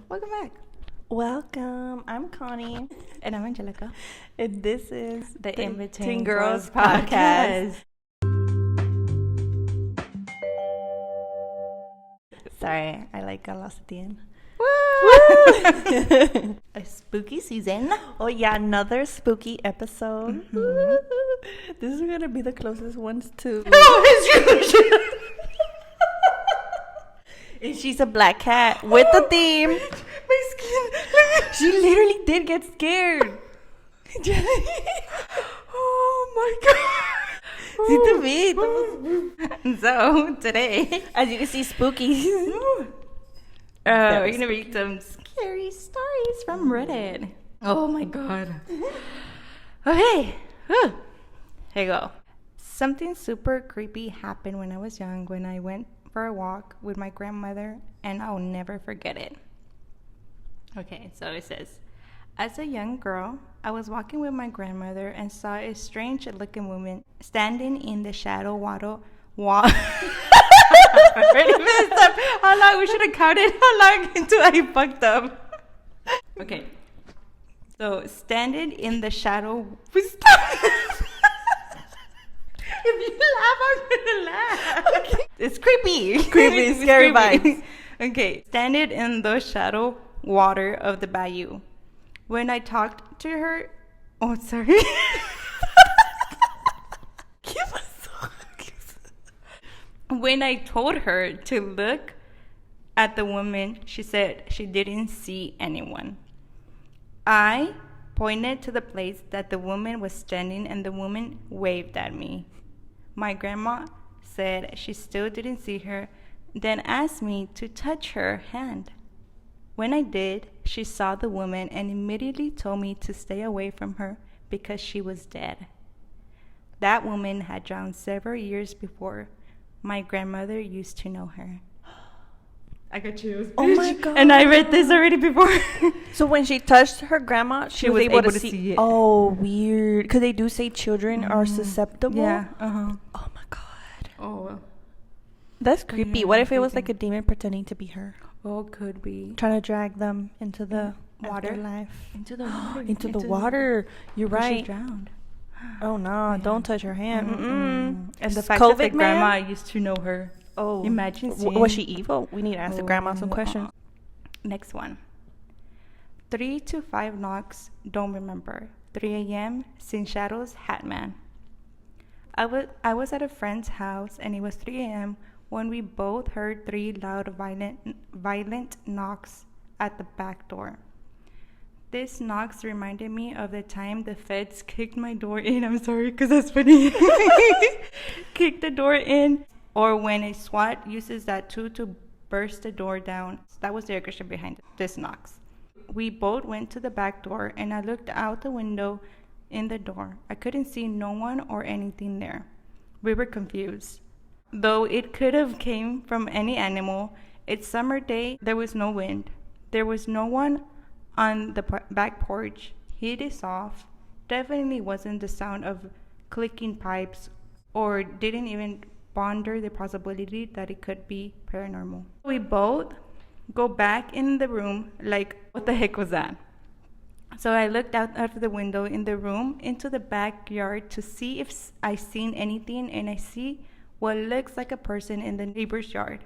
Welcome back. Welcome. I'm Connie. And I'm Angelica. And this is The In Between Teen Girls Girls podcast. Sorry, I lost at the end. Woo! A spooky season. Oh, yeah, another spooky episode. Mm-hmm. This is going to be the closest ones to. And she's a black cat with the theme. My skin. She literally did get scared. Oh my god. See the beat. So today, As you can see, spooky. we're gonna read some scary stories from Reddit. Oh my god. Okay. Here you go. Something super creepy happened when I was young when I went for a walk with my grandmother, and I'll never forget it. Okay, so it says, as a young girl, I was walking with my grandmother and saw a strange looking woman standing in the shadow wall. I already messed up. How long? We should have counted how long until I fucked up. Okay. So, standing in the shadow. If you laugh, I'm gonna laugh. Okay. It's creepy. Creepy, scary vibes. Okay. Standing in the shadow water of the bayou. When I talked to her, oh sorry. When I told her to look at the woman, she said she didn't see anyone. I pointed to the place that the woman was standing, and the woman waved at me. My grandma said she still didn't see her, then asked me to touch her hand. When I did, she saw the woman and immediately told me to stay away from her because she was dead. That woman had drowned several years before. My grandmother used to know her. I got chills. Oh my god. And I read this already before. So when she touched her grandma, she was able to see it. Oh, weird. Because they do say children are susceptible. Yeah. Oh my god. Oh. That's creepy. Yeah, What if it was creepy. like a demon pretending to be her? Oh, could be. Trying to drag them into the Water? afterlife. Into the water. Into the water. You're But She right. drowned. Oh no, Yeah. don't touch her hand. Mm-mm. And the It's fact that COVID, the man? grandma used to know her. Oh, Imagine seeing. was she evil? We need to ask the grandma some questions. Next one. 3 to 5 knocks, don't remember. 3 a.m., seen shadows, hat man. I was at a friend's house and it was 3 a.m. when we both heard 3 loud, violent knocks at the back door. These knocks reminded me of the time the feds kicked my door in. I'm sorry, because that's funny. Kicked the door in. Or when a SWAT uses that tool to burst the door down. That was the aggression behind this knocks. We both went to the back door and I looked out the window in the door. I couldn't see no one or anything there. We were confused. Though it could have came from any animal, it's summer day, there was no wind. There was no one on the back porch. Heat is off. Definitely wasn't the sound of clicking pipes or didn't even ponder the possibility that it could be paranormal. We both go back in the room like, what the heck was that? So I looked out of the window in the room into the backyard to see if I seen anything, and I see what looks like a person in the neighbor's yard.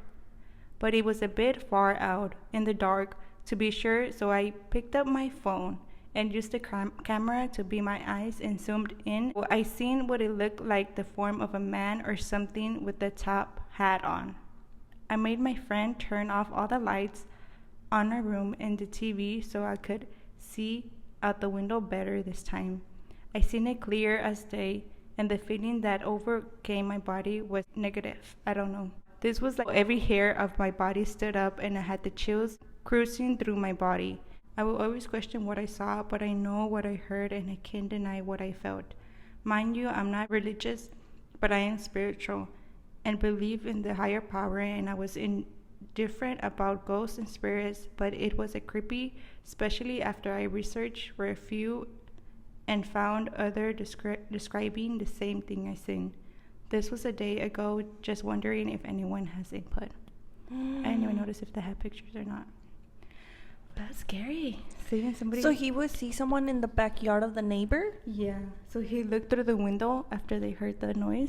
But it was a bit far out in the dark to be sure, so I picked up my phone and used the camera to be my eyes and zoomed in. I seen what it looked like, the form of a man or something with the top hat on. I made my friend turn off all the lights on our room and the TV so I could see out the window better this time. I seen it clear as day, and the feeling that overcame my body was negative. I don't know. This was like every hair of my body stood up and I had the chills cruising through my body. I will always question what I saw, but I know what I heard and I can't deny what I felt. Mind you, I'm not religious, but I am spiritual and believe in the higher power, and I was indifferent about ghosts and spirits, but it was a creepy, especially after I researched for a few and found other describing the same thing I seen. This was a day ago, just wondering if anyone has input. I didn't even notice if they had pictures or not. scary. Seeing somebody. So he would see someone in the backyard of the neighbor? Yeah. So he looked through the window after they heard the noise,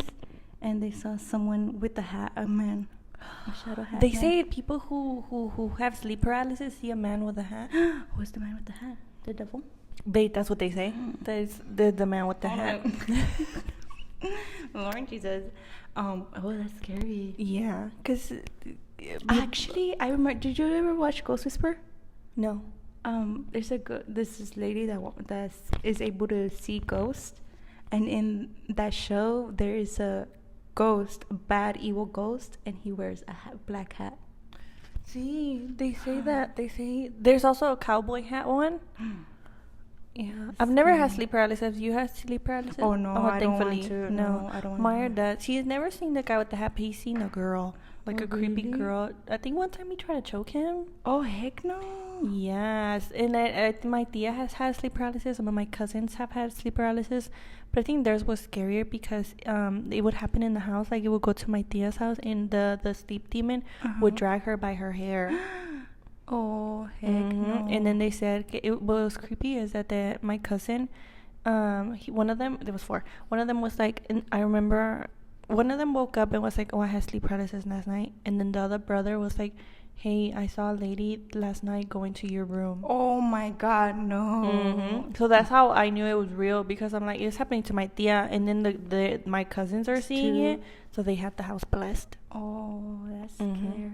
and they saw someone with a hat, a man, a shadow hat. They say people who have sleep paralysis see a man with a hat. Who's the man with the hat? The devil? That's what they say. That's the man with the hat. Lord Jesus. Oh, that's scary. Yeah, because Actually, I remember. Did you ever watch Ghost Whisper? no. There's this lady that is able to see ghosts, and in that show there is a ghost, a bad evil ghost, and he wears a black hat. See, they say that. They say there's also a cowboy hat one. Yeah, I've never had sleep paralysis. You had sleep paralysis? Oh no, I don't want thankfully, to. No, I don't want Meyer to. does. He's never seen the guy with the hat, but he's seen a girl, like Oh, a creepy really? girl. I think one time he tried to choke him. Oh heck no. Yes, and my tia has had sleep paralysis. Some of my cousins have had sleep paralysis, but I think theirs was scarier because it would happen in the house. Like it would go to my tia's house, and the sleep demon would drag her by her hair. Oh heck no. And then they said what was creepy is that my cousin, one of them, there was four. One of them was like, and I remember one of them woke up and was like, "Oh, I had sleep paralysis last night," and then the other brother was like, "Hey, I saw a lady last night go into your room." Oh my God, no. So that's how I knew it was real, because I'm like, it's happening to my tia, and then the my cousins are seeing it, so they had the house blessed. Oh, that's scary.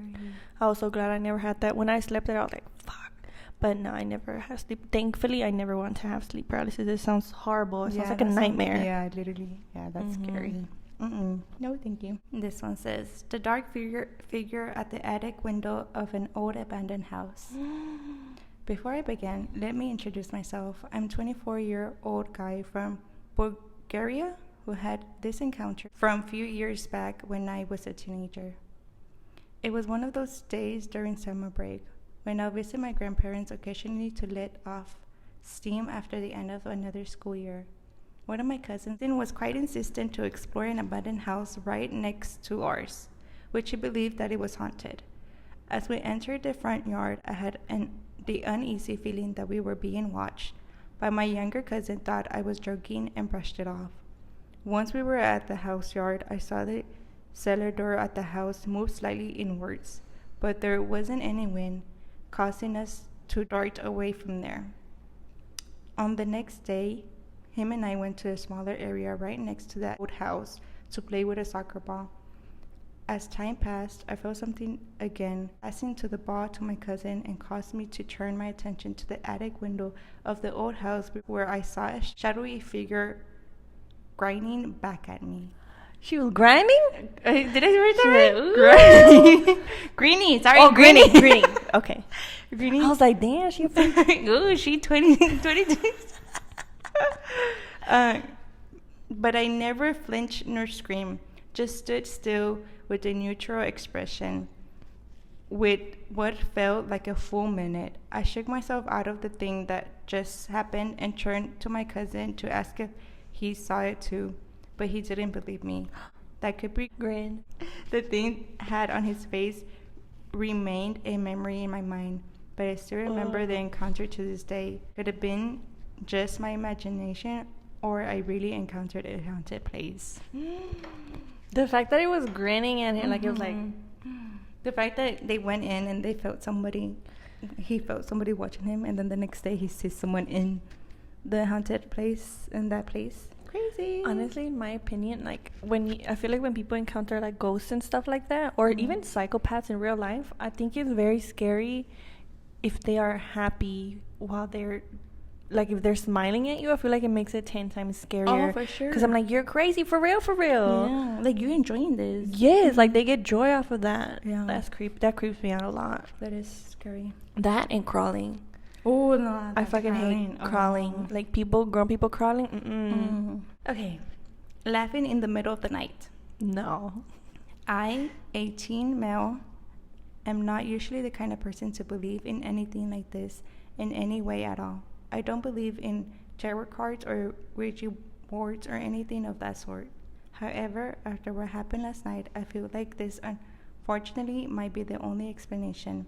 I was so glad I never had that. When I slept there, I was like, fuck. But no, I never had sleep. Thankfully, I never want to have sleep paralysis. It sounds horrible. It sounds like a nightmare. Yeah, literally. Yeah, that's scary. No, thank you. This one says, the dark figure at the attic window of an old abandoned house. Before I begin, let me introduce myself. I'm 24-year-old guy from Bulgaria who had this encounter from a few years back when I was a teenager. It was one of those days during summer break when I'll visit my grandparents occasionally to let off steam after the end of another school year. One of my cousins was quite insistent to explore an abandoned house right next to ours, which he believed that it was haunted. As we entered the front yard, I had the uneasy feeling that we were being watched, but my younger cousin thought I was joking and brushed it off. Once we were at the house yard, I saw the cellar door at the house move slightly inwards, but there wasn't any wind, causing us to dart away from there. On the next day, him and I went to a smaller area right next to that old house to play with a soccer ball. As time passed, I felt something again passing to the ball to my cousin and caused me to turn my attention to the attic window of the old house where I saw a shadowy figure grinding back at me. She was grinding? Did I read that right? Greenie, sorry. Oh, Greenie. Greenie. Okay. Greenie. I was like, damn, she Ooh, she 22. But I never flinched nor screamed, just stood still with a neutral expression. With what felt like a full minute, I shook myself out of the thing that just happened and turned to my cousin to ask if he saw it too, but he didn't believe me. That creepy grin the thing had on his face remained a memory in my mind, but I still remember the encounter to this day. Could have been just my imagination, or I really encountered a haunted place. The fact that it was grinning at him, like it was like... The fact that they went in and he felt somebody watching him, and then the next day he sees someone in the haunted place, in that place. Crazy. Honestly, in my opinion, like I feel like when people encounter like ghosts and stuff like that, or even psychopaths in real life, I think it's very scary if they are happy while they're like, if they're smiling at you. I feel like it makes it 10 times scarier. Oh, for sure. Because I'm like, you're crazy, for real. Yeah, like you're enjoying this. Yes, like they get joy off of that. Yeah. That creeps me out a lot. That is scary. That and crawling. Oh no, I fucking hate crawling. Like grown people crawling. Okay, laughing in the middle of the night. No. I, 18 male, am not usually the kind of person to believe in anything like this in any way at all. I don't believe in tarot cards or Ouija boards or anything of that sort. However, after what happened last night, I feel like this unfortunately might be the only explanation.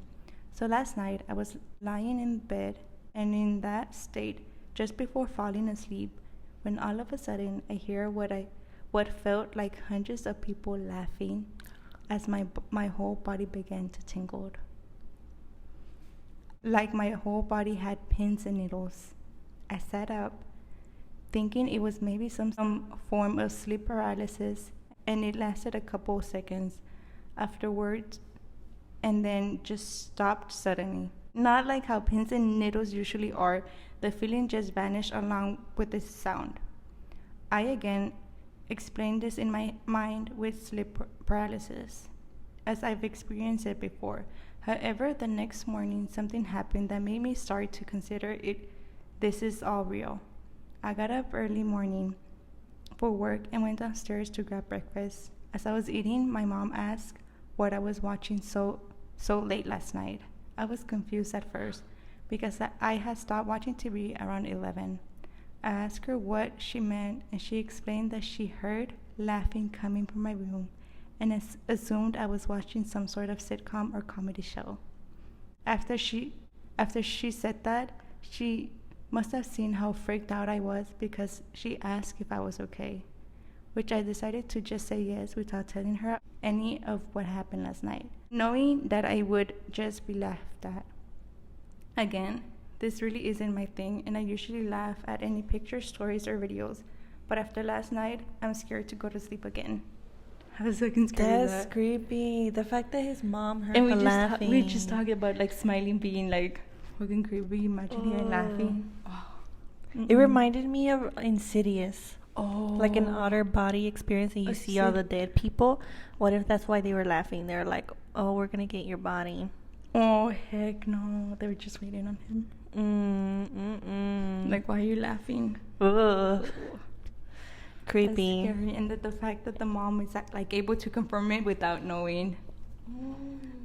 So last night I was lying in bed and in that state just before falling asleep when all of a sudden I hear what felt like hundreds of people laughing as my whole body began to tingle. Like my whole body had pins and needles. I sat up, thinking it was maybe some form of sleep paralysis, and it lasted a couple of seconds afterwards and then just stopped suddenly. Not like how pins and needles usually are, the feeling just vanished along with the sound. I again explained this in my mind with sleep paralysis, as I've experienced it before. However, the next morning something happened that made me start to consider this is all real. I got up early morning for work and went downstairs to grab breakfast. As I was eating, my mom asked what I was watching so late last night. I was confused at first because I had stopped watching TV around 11. I asked her what she meant, and she explained that she heard laughing coming from my room and assumed I was watching some sort of sitcom or comedy show. After she said that, she must have seen how freaked out I was because she asked if I was okay, which I decided to just say yes without telling her any of what happened last night, knowing that I would just be laughed at. Again, this really isn't my thing, and I usually laugh at any pictures, stories, or videos, but after last night, I'm scared to go to sleep again. I was fucking scared. That's creepy. The fact that his mom heard and the laughing. we just talked about like smiling being like fucking creepy. Imagine hearing laughing. Oh. It reminded me of Insidious. Oh. Like an outer body experience, and you see all the dead people. What if that's why they were laughing? They're like, oh, we're gonna get your body. Oh, heck no. They were just waiting on him. Like, why are you laughing? Ugh. Creepy. That's scary. And the fact that the mom is like able to confirm it without knowing.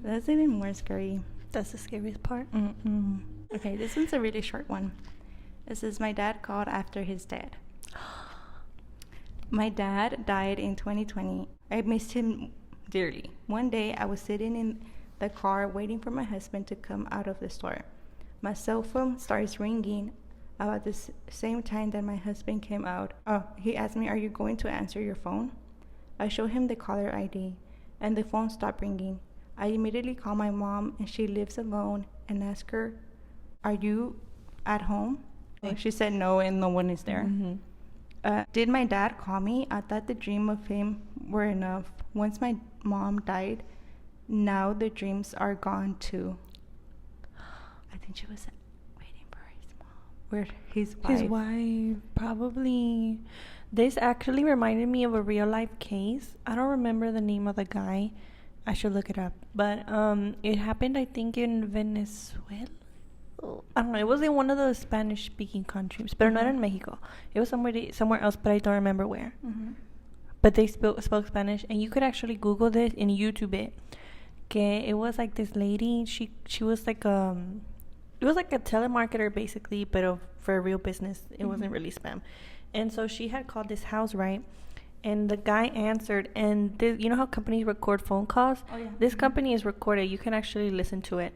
That's even more scary. That's the scariest part. Okay, this one's a really short one. This is my dad called after his dad. My dad died in 2020. I missed him dearly. One day, I was sitting in the car waiting for my husband to come out of the store. My cell phone starts ringing about the same time that my husband came out. Oh, he asked me, "Are you going to answer your phone?" I showed him the caller ID, and the phone stopped ringing. I immediately called my mom, and she lives alone, and asked her, "Are you at home?" She said no, and no one is there. Did my dad call me? I thought the dream of him were enough. Once my mom died, now the dreams are gone too. I think she was waiting for his mom. Where his wife. His wife, probably. This actually reminded me of a real life case. I don't remember the name of the guy. I should look it up. But it happened, I think, in Venezuela. I don't know. It was in one of the Spanish-speaking countries, but not in Mexico. It was somewhere else, but I don't remember where. But they spoke Spanish, and you could actually Google this and YouTube it. Okay, it was like this lady. She was like it was like a telemarketer basically, but for a real business. It wasn't really spam. And so she had called this house, right? And the guy answered, and you know how companies record phone calls? Oh, yeah. This company is recorded. You can actually listen to it.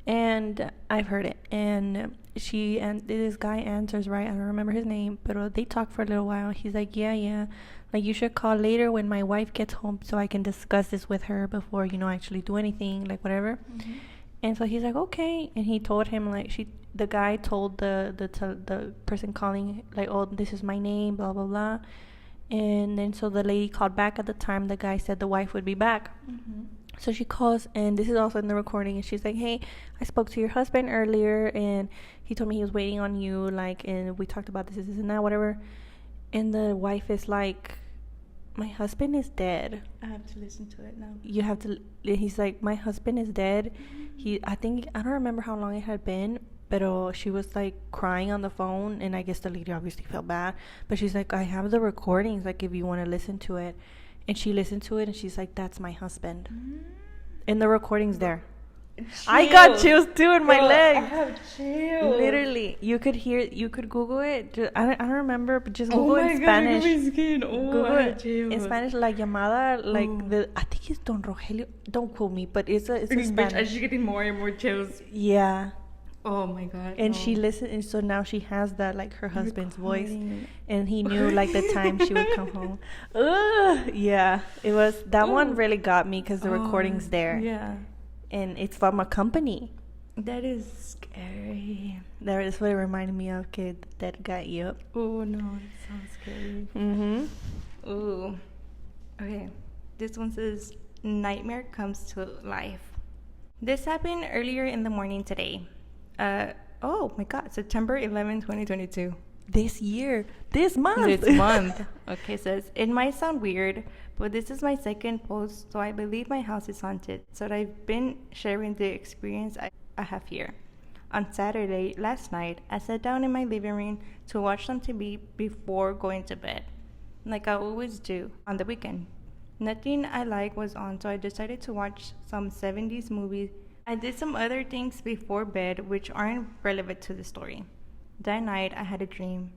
And I've heard it. And this guy answers, right? I don't remember his name, but they talk for a little while. He's like, yeah. Like, you should call later when my wife gets home so I can discuss this with her before, actually do anything, like whatever. And so he's like, okay. And he told him, like, the guy told the person calling, like, oh, this is my name, blah, blah, blah. And then so the lady called back at the time. The guy said the wife would be back. So she calls, and this is also in the recording, and she's like, hey, I spoke to your husband earlier, and he told me he was waiting on you, like, and we talked about this and that, whatever. And the wife is like, my husband is dead. I have to listen to it now. You have to. He's like, my husband is dead. I don't remember how long it had been, but she was like crying on the phone, and I guess the lady obviously felt bad, but she's like, I have the recordings, like, if you want to listen to it. And she listened to it, and she's like, that's my husband. And the recording's there. I got chills too in my Girl, leg. I have chills. Literally, you could Google it. I don't remember, but just Oh Google my in God, Spanish. look at my skin. Oh, Google I have it chills. in Spanish, la llamada, like Oh. I think it's Don Rogelio. Don't quote me, but it's a Bitch, Spanish. I'm just getting more and more chills. Yeah. Oh my God. And no. she listened, and so now she has that, like, her husband's voice, Recording. and he knew, like, the time she would come home. Ugh, yeah, it was that one really got me because the recording's there, Yeah. and it's from a company. That is scary. That is what it reminded me of. Kid, that got you up. Oh no, it sounds scary. Ooh. Okay. This one says nightmare comes to life. This happened earlier in the morning today. Oh my God, September 11, 2022. This year, this month. This month. Okay, says it might sound weird, but this is my second post, so I believe my house is haunted. So I've been sharing the experience I have here. On Saturday, last night, I sat down in my living room to watch some TV before going to bed, like I always do on the weekend. Nothing I like was on, so I decided to watch some 70s movie. I did some other things before bed which aren't relevant to the story. That night, I had a dream.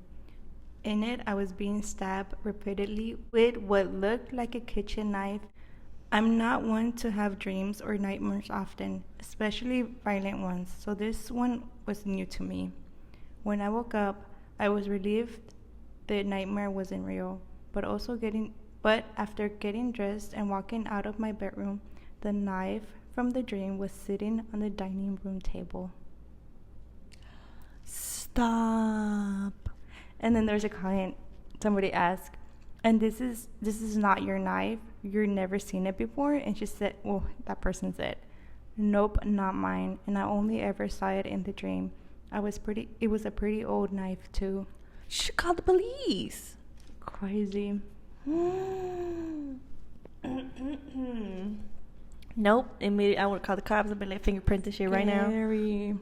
In it, I was being stabbed repeatedly with what looked like a kitchen knife. I'm not one to have dreams or nightmares often, especially violent ones, so this one was new to me. When I woke up, I was relieved the nightmare wasn't real, but after getting dressed and walking out of my bedroom, the knife from the dream was sitting on the dining room table. Stop. And then there's a comment. Somebody asked, and this is not your knife. You've never seen it before. And she said, well, that person said, nope, not mine. And I only ever saw it in the dream. It was a pretty old knife too. You should call the police. Crazy. Nope. Immediately, I would call the cops and be like, fingerprint this shit right now. Scary.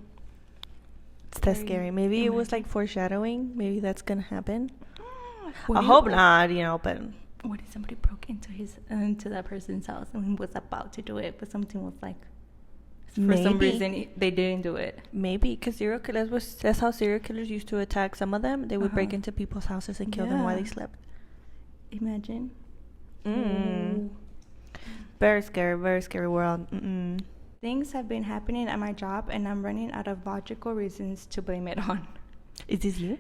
It's that scary. Maybe it was like foreshadowing. Maybe that's gonna happen. What I if- hope not, but What if somebody broke into that person's house and was about to do it, but something was like, for some Maybe. reason they didn't do it. maybe because serial killers that's how serial killers used to attack. Some of them, they would break into people's houses and kill them while Yeah. they slept. Imagine. Mm. Very scary world. Things have been happening at my job, and I'm running out of logical reasons to blame it on. Is this you?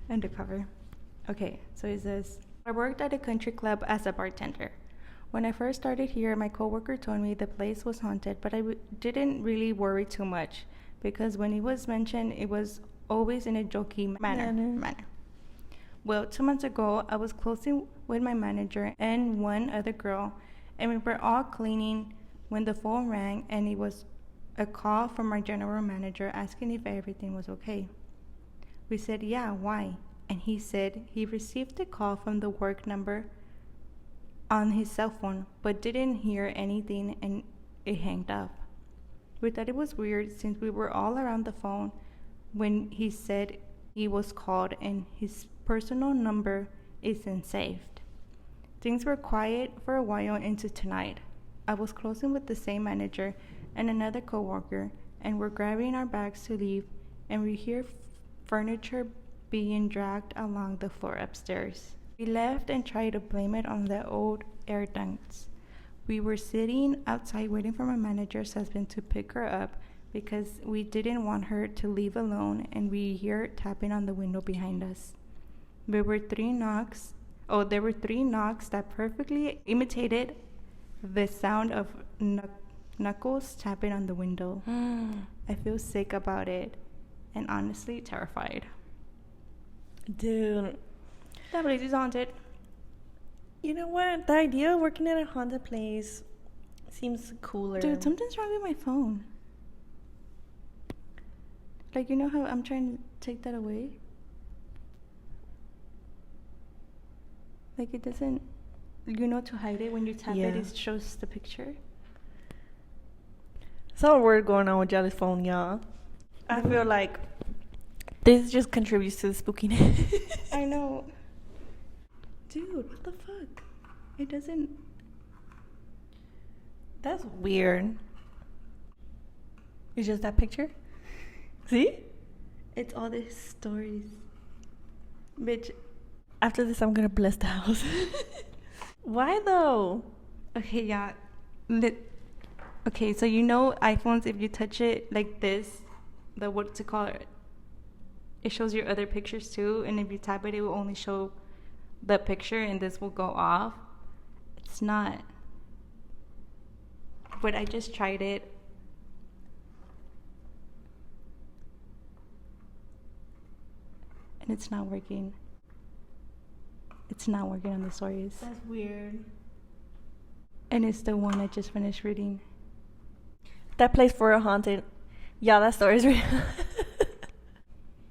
Undercover. Okay, so it says, I worked at a country club as a bartender. When I first started here, my coworker told me the place was haunted, but I didn't really worry too much because when it was mentioned, it was always in a jokey manner. Well, 2 months ago, I was closing with my manager and one other girl, and we were all cleaning when the phone rang, and it was a call from our general manager asking if everything was okay. We said, yeah, why? And he said he received a call from the work number on his cell phone, but didn't hear anything, and it hanged up. We thought it was weird since we were all around the phone when he said he was called and his personal number isn't saved. Things were quiet for a while into tonight. I was closing with the same manager and another coworker, and we're grabbing our bags to leave, and we hear furniture being dragged along the floor upstairs. We left and tried to blame it on the old air ducts. We were sitting outside waiting for my manager's husband to pick her up because we didn't want her to leave alone, and we hear tapping on the window behind us. There were three knocks that perfectly imitated the sound of knuckles tapping on the window. I feel sick about it and honestly terrified. Dude, That place is haunted. you know what? The idea of working at a haunted place seems cooler. Dude, something's wrong with my phone. Like, you know how I'm trying to take that away? Like, it doesn't, to hide it when you tap Yeah. it shows the picture. Something weird going on with Jelly's phone, y'all. I feel like this just contributes to the spookiness. I know. Dude, what the fuck? It doesn't. That's weird. It's just that picture? See? It's all these stories. Bitch. After this, I'm gonna bless the house. Why though? Okay, yeah. Okay, so you know iPhones, if you touch it like this, what's it called? It shows your other pictures too, and if you tap it, it will only show the picture, and this will go off. It's not. But I just tried it. And it's not working. It's not working on the stories. That's weird. And it's the one I just finished reading. That place for a haunted. Yeah, that story's real.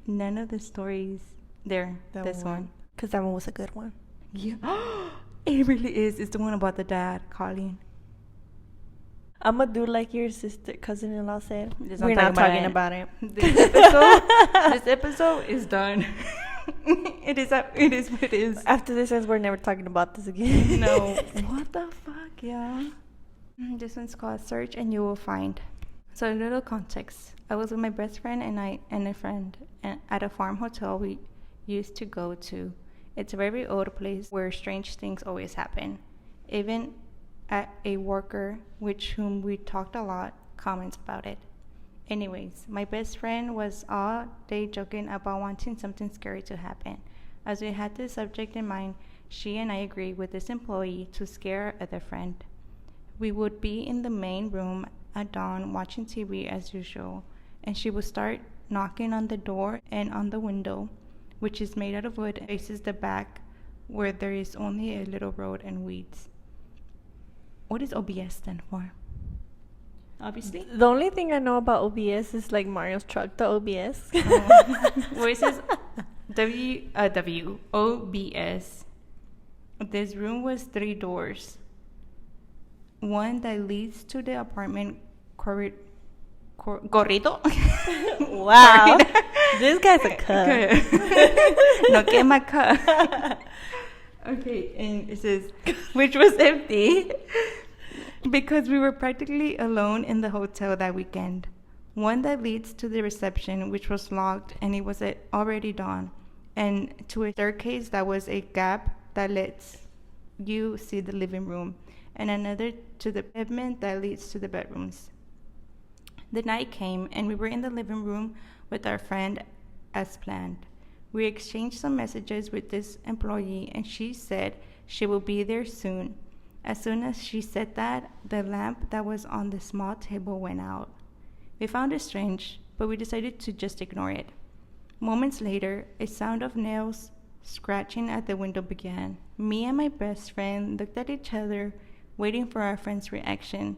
None of the stories there. This one. Because that one was a good one. Yeah. It really is. It's the one about the dad calling. I'm gonna do like your cousin-in-law said. We're not talking about it. This episode is done. It is what it is. After this ends, we're never talking about this again. No. What the fuck, yeah. This one's called Search and You Will Find. So a little context. I was with my best friend and a friend at a farm hotel we used to go to. It's a very old place where strange things always happen. Even at a worker, whom we talked a lot, comments about it. Anyways, my best friend was all day joking about wanting something scary to happen. As we had this subject in mind, she and I agreed with this employee to scare our other friend. We would be in the main room at dawn watching TV as usual, and she would start knocking on the door and on the window, which is made out of wood and faces the back where there is only a little road and weeds. What does OBS stand for? Obviously. The only thing I know about OBS is like Mario's truck, the OBS. Where it says OBS. This room was 3 doors. One that leads to the apartment corridor. Wow. This guy's a cunt. No quema cunt. Okay, and it says, which was empty because we were practically alone in the hotel that weekend. One that leads to the reception, which was locked, and it was already dawn, and to a staircase that was a gap that lets you see the living room, and another to the pavement that leads to the bedrooms. The night came, and we were in the living room with our friend as planned. We exchanged some messages with this employee, and she said she will be there soon. As soon as she said that, the lamp that was on the small table went out. We found it strange, but we decided to just ignore it. Moments later, a sound of nails scratching at the window began. Me and my best friend looked at each other, waiting for our friend's reaction.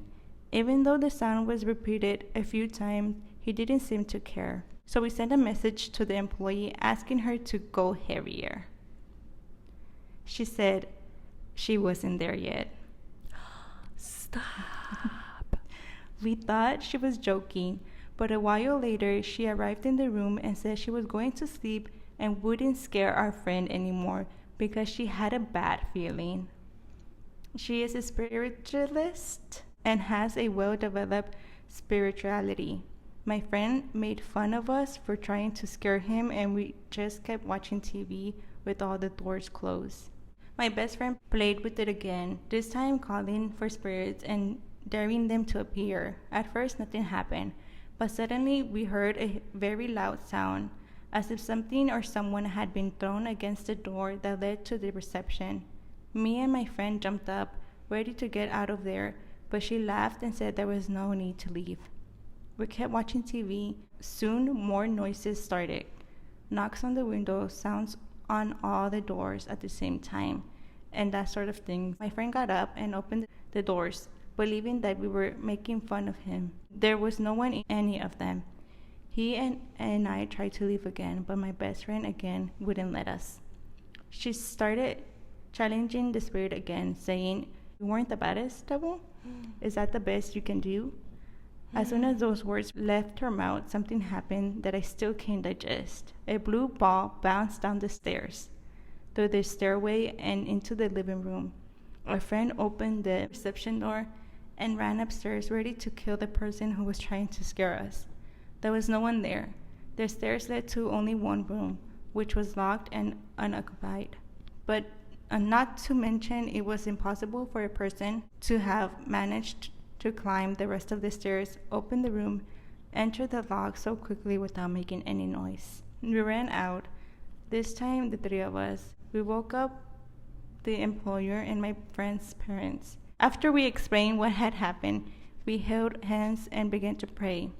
Even though the sound was repeated a few times, he didn't seem to care. So we sent a message to the employee asking her to go heavier. She said she wasn't there yet. Stop. We thought she was joking, but a while later she arrived in the room and said she was going to sleep and wouldn't scare our friend anymore because she had a bad feeling. She is a spiritualist and has a well-developed spirituality. My friend made fun of us for trying to scare him, and we just kept watching TV with all the doors closed. My best friend played with it again, this time calling for spirits and daring them to appear. At first, nothing happened, but suddenly we heard a very loud sound, as if something or someone had been thrown against the door that led to the reception. Me and my friend jumped up, ready to get out of there, but she laughed and said there was no need to leave. We kept watching TV. Soon more noises started. Knocks on the window, sounds on all the doors at the same time, and that sort of thing. My friend got up and opened the doors, believing that we were making fun of him. There was no one in any of them. He and I tried to leave again, but my best friend again wouldn't let us. She started challenging the spirit again, saying, "You weren't the baddest, devil? Is that the best you can do?" As soon as those words left her mouth, something happened that I still can't digest. A blue ball bounced down the stairs, through the stairway, and into the living room. Our friend opened the reception door, and ran upstairs ready to kill the person who was trying to scare us. There was no one there. The stairs led to only one room, which was locked and unoccupied. But not to mention, it was impossible for a person to have managed to climb the rest of the stairs, open the room, enter the lock so quickly without making any noise. We ran out. This time, the three of us. We woke up the employer and my friend's parents. After we explained what had happened, we held hands and began to pray.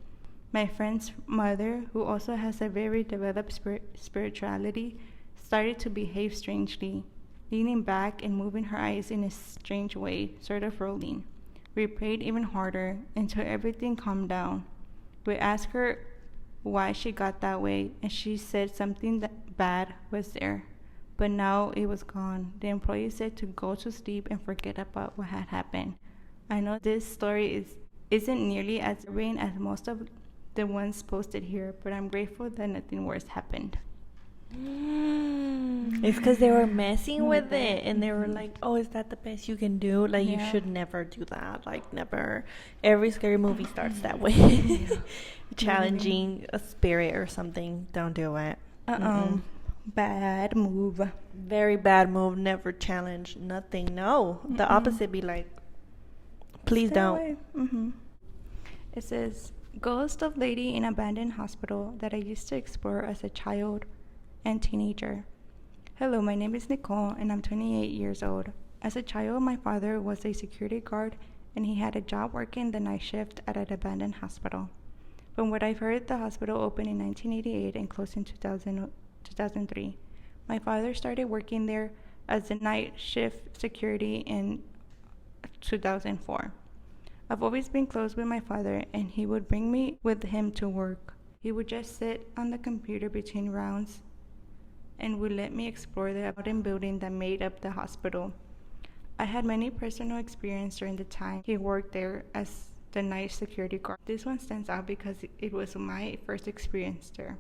My friend's mother, who also has a very developed spirituality, started to behave strangely, leaning back and moving her eyes in a strange way, sort of rolling. We prayed even harder until everything calmed down. We asked her why she got that way, and she said something bad was there. But now it was gone. The employee said to go to sleep and forget about what had happened. I know this story isn't nearly as disturbing as most of the ones posted here, but I'm grateful that nothing worse happened. It's because they were messing with it, and they were like, oh, is that the best you can do? Like, you should never do that. Like, never. Every scary movie starts that way. Challenging a spirit or something. Don't do it. Bad move. Very bad move. Never challenge nothing. No. The opposite be like, please don't. It says, ghost of lady in abandoned hospital that I used to explore as a child and teenager. Hello, my name is Nicole and I'm 28 years old. As a child, my father was a security guard and he had a job working the night shift at an abandoned hospital. From what I've heard, the hospital opened in 1988 and closed in 2003. My father started working there as the night shift security in 2004. I've always been close with my father and he would bring me with him to work. He would just sit on the computer between rounds and would let me explore the abandoned building that made up the hospital. I had many personal experiences during the time he worked there as the night security guard. This one stands out because it was my first experience there.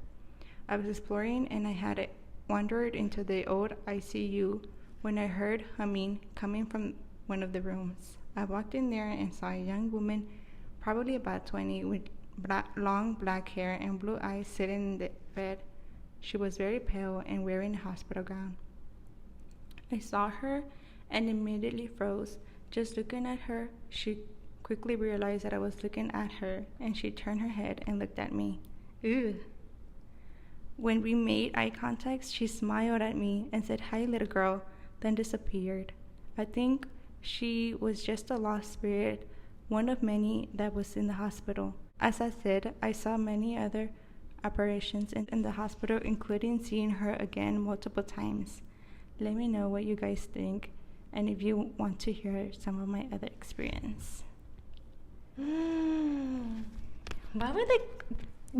I was exploring and I had wandered into the old ICU when I heard humming coming from one of the rooms. I walked in there and saw a young woman, probably about 20, with long black hair and blue eyes sitting in the bed. She was very pale and wearing a hospital gown. I saw her and immediately froze. Just looking at her, she quickly realized that I was looking at her, and she turned her head and looked at me. Ew. When we made eye contact, she smiled at me and said, "Hi, little girl," then disappeared. I think she was just a lost spirit, one of many that was in the hospital. As I said, I saw many other apparitions in the hospital, including seeing her again multiple times. Let me know what you guys think and if you want to hear some of my other experience. Why would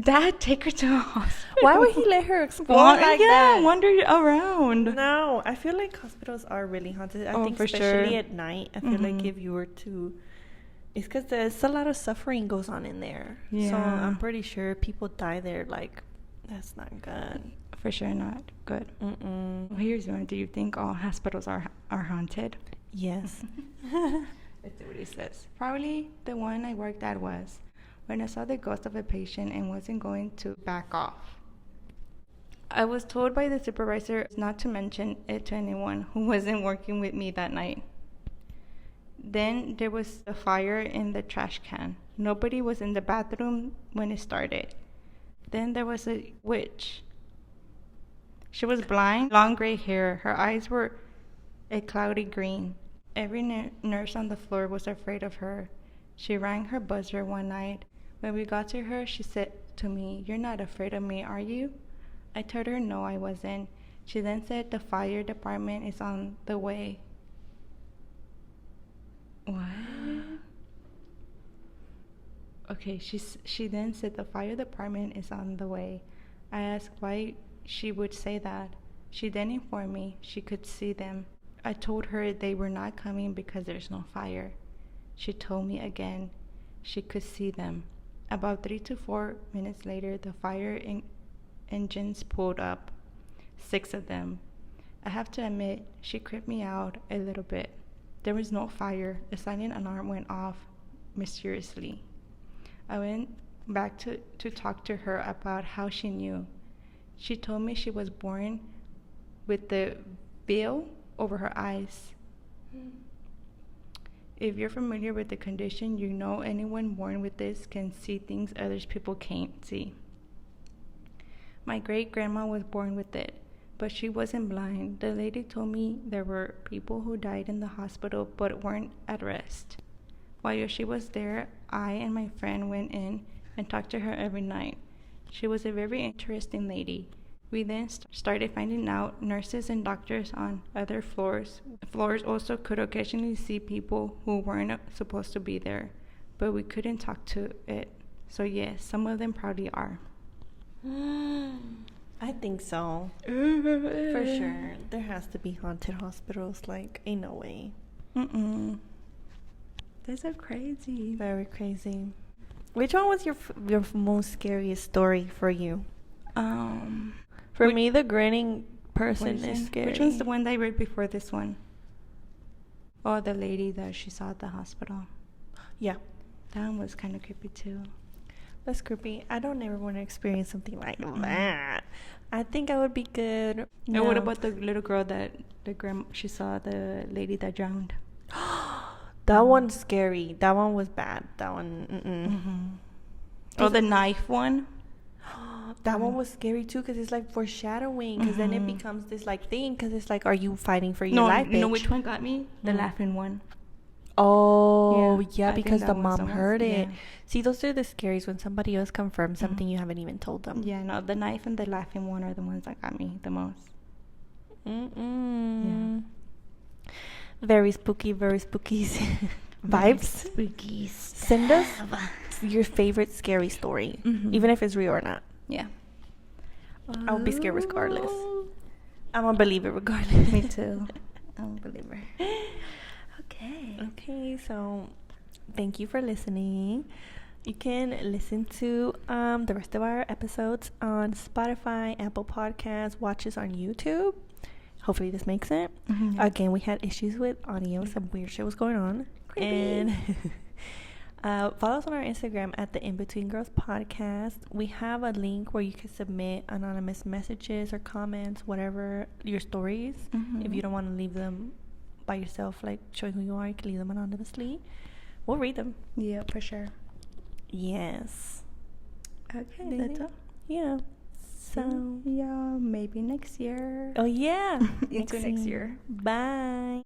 Dad take her to a hospital? Why would he let her explore like that? Wander around. No, I feel like hospitals are really haunted. I think for especially sure. at night. I feel like if you were to, it's because there's a lot of suffering goes on in there. Yeah. So I'm pretty sure people die there. Like, that's not good. For sure not good. Well, here's one. Do you think all hospitals are haunted? Yes. Let's see what it says. Probably the one I worked at was when I saw the ghost of a patient and wasn't going to back off. I was told by the supervisor not to mention it to anyone who wasn't working with me that night. Then there was a fire in the trash can. Nobody was in the bathroom when it started. Then there was a witch. She was blind, long gray hair. Her eyes were a cloudy green. Every nurse on the floor was afraid of her. She rang her buzzer one night. When we got to her, she said to me, "You're not afraid of me, are you?" I told her no, I wasn't. She then said the fire department is on the way. What? Okay, she then said the fire department is on the way. I asked why she would say that. She then informed me she could see them. I told her they were not coming because there's no fire. She told me again she could see them. About 3 to 4 minutes later, the fire engines pulled up, 6 of them. I have to admit, she creeped me out a little bit. There was no fire. A silent alarm went off. mysteriously. I went back to talk to her about how she knew. She told me she was born with the veil over her eyes. If you're familiar with the condition, you know anyone born with this can see things other people can't see. My great-grandma was born with it, but she wasn't blind. The lady told me there were people who died in the hospital but weren't at rest. While she was there, I and my friend went in and talked to her every night. She was a very interesting lady. We then started finding out nurses and doctors on other floors also could occasionally see people who weren't supposed to be there, but we couldn't talk to it. So yes, some of them probably are. I think so. For sure. There has to be haunted hospitals. Like, ain't no way. That's so crazy. Very crazy. Which one was your most scariest story for you? For me, the grinning person is scary. Which one's the one that I read before this one? Oh, the lady that she saw at the hospital. Yeah. That one was kind of creepy too. That's creepy. I don't ever want to experience something like that. I think I would be good. No. And what about the little girl that she saw the lady that drowned? That one's scary. That one was bad. That one. Oh, the knife one. That one was scary too, because it's like foreshadowing. Because then it becomes this like thing. Because it's like, are you fighting for your life? You know which one got me? The laughing one. Oh yeah, because the mom heard it. Yeah. See, those are the scariest when somebody else confirms something you haven't even told them. Yeah, no, the knife and the laughing one are the ones that got me the most. Yeah. Very spooky vibes. Spooky. Send us your favorite scary story, even if it's real or not. Yeah. I'll be scared regardless. I'm a believer regardless. Me too. I'm a believer. Okay, so thank you for listening. You can listen to the rest of our episodes on Spotify, Apple Podcasts, watch us on YouTube. Hopefully this makes it. Again, we had issues with audio. Some weird shit was going on. Creepy. And follow us on our Instagram at the In Between Girls Podcast. We have a link where you can submit anonymous messages or comments, whatever your stories. If you don't want to leave them by yourself, like showing who you are, you can leave them anonymously. We'll read them. Yeah, for sure. Yes. Okay, that's all. Yeah. So yeah, maybe next year. Oh yeah. Into next year. Bye.